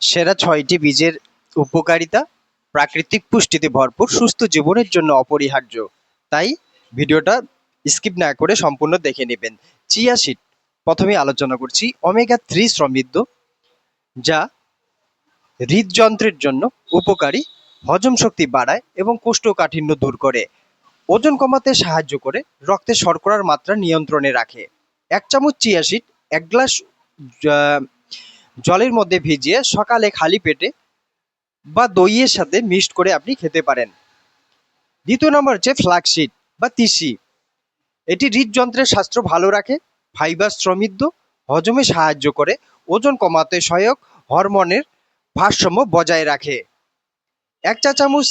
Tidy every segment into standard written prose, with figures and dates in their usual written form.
সেরা 6টি বীজের উপকারিতা প্রাকৃতিক পুষ্টিতে ভরপুর, সুস্থ জীবনের জন্য অপরিহার্য। তাই ভিডিওটা স্কিপ না করে সম্পূর্ণ দেখে নেবেন। চিয়া সিড প্রথমে আলোচনা করছি। ওমেগা 3 সমৃদ্ধ, যা হৃদযন্ত্রের জন্য উপকারী, হজম শক্তি বাড়ায় এবং কোষ্ঠকাঠিন্য দূর করে, ওজন কমাতে সাহায্য করে, রক্তে শর্করার মাত্রা নিয়ন্ত্রণে রাখে। 1 চামচ চিয়া সিড 1 গ্লাস জলের মধ্যে ভিজিয়ে সকালে খালি পেটে বা দইয়ের সাথে মিক্সড করে আপনি খেতে পারেন। দ্বিতীয় নম্বর হচ্ছে ফ্ল্যাক্সিড বা তিসি। এটি হৃদযন্ত্রের স্বাস্থ্য ভালো রাখে, ফাইবার সমৃদ্ধ, হজমে সাহায্য করে, ওজন কমাতে সহায়ক, হরমোনের ভারসাম্য বজায় রাখে। 1 চা চামচ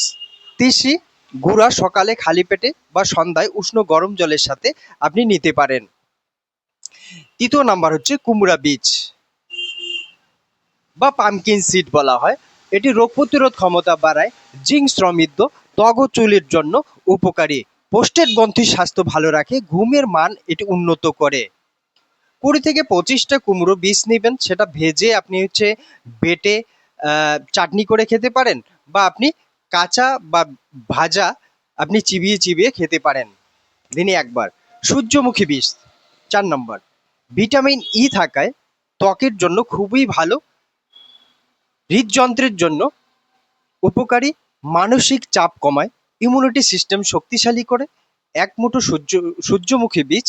তিসি গুঁড়া সকালে খালি পেটে বা সন্ধ্যায় উষ্ণ গরম জলের সাথে আপনি নিতে পারেন। তৃতীয় নাম্বার হচ্ছে কুমড়া বীজ বা পামকিন সিড বলা হয়। এটি রোগ প্রতিরোধ ক্ষমতা বাড়ায়, জিঙ্ক সমৃদ্ধ, ত্বক ও চুলের জন্য উপকারী, প্রোস্টেট গ্রন্থির স্বাস্থ্য ভালো রাখে, ঘুমের মান এটি উন্নত করে। 20 থেকে 25টা কুমড়ো বীজ নেবেন, সেটা ভেজে আপনি বেটে চাটনি করে খেতে পারেন, বা আপনি কাঁচা বা ভাজা আপনি চিবিয়ে চিবিয়ে খেতে পারেন দিনে একবার। সূর্যমুখী বীজ 4 নম্বর, ভিটামিন ই থাকায় ত্বকের জন্য খুবই ভালো, হৃদযন্ত্রের জন্য উপকারী, মানসিক চাপ কমায়, ইমিউনিটি সিস্টেম শক্তিশালী করে। 1 মুঠো সূর্যমুখী বীজ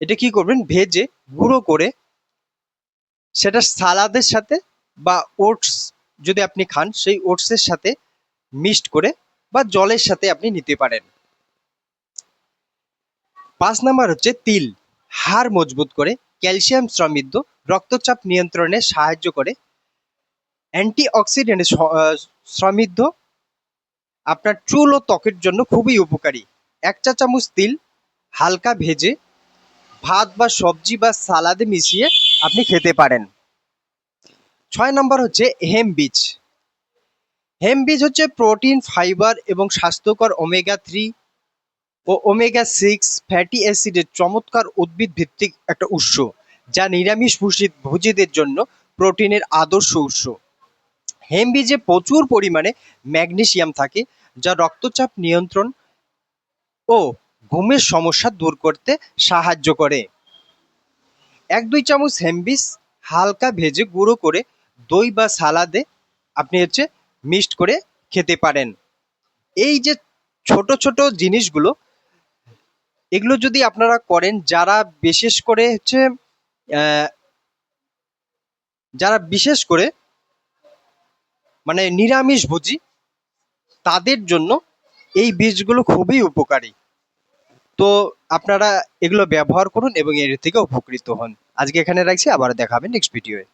এটা কি করবেন, ভেজে গুঁড়ো করে সেটা সালাদের সাথে বা ওটস যদি আপনি খান, সেই ওটসের সাথে মিক্সড করে বা জলের সাথে আপনি নিতে পারেন। 5 নাম্বার হচ্ছে তিল, হাড় মজবুত করে, ক্যালসিয়াম সমৃদ্ধ, রক্তচাপ নিয়ন্ত্রণে সাহায্য করে, অ্যান্টিঅক্সিডেন্ট সমৃদ্ধ, আপনার চুল ও ত্বকের জন্য খুবই উপকারী। 1 চা চামচ তিল হালকা ভেজে ভাত বা সবজি বা সালাদে মিশিয়ে আপনি খেতে পারেন। 6 নম্বর হচ্ছে হেম্প বীজ। হেম্প বীজ হচ্ছে প্রোটিন, ফাইবার এবং স্বাস্থ্যকর ওমেগা 3 ও ওমেগা 6 ফ্যাটি অ্যাসিডের চমৎকার উদ্ভিদ ভিত্তিক একটা উৎস, যা নিরামিষ ভোজীদের জন্য প্রোটিনের আদর্শ উৎস। হেম্প বীজে প্রচুর পরিমাণে ম্যাগনেসিয়াম থাকে, যা রক্তচাপ নিয়ন্ত্রণ ও ঘুমের সমস্যা দূর করতে সাহায্য করে। 1-2 চামচ হেম্প বীজ হালকা ভেজে গুঁড়ো করে দই বা সালাদে আপনি মিক্সড করে খেতে পারেন। এই যে ছোট ছোট জিনিসগুলো, এগুলো যদি আপনারা করেন, যারা বিশেষ করে মানে নিরামিষ ভোজী, তাদের জন্য এই বীজগুলো খুবই উপকারী। তো আপনারা এগুলো ব্যবহার করুন এবং এর থেকে উপকৃত হন। আজকে এখানে রাখছি, আবার দেখা হবে নেক্সট ভিডিওয়ে।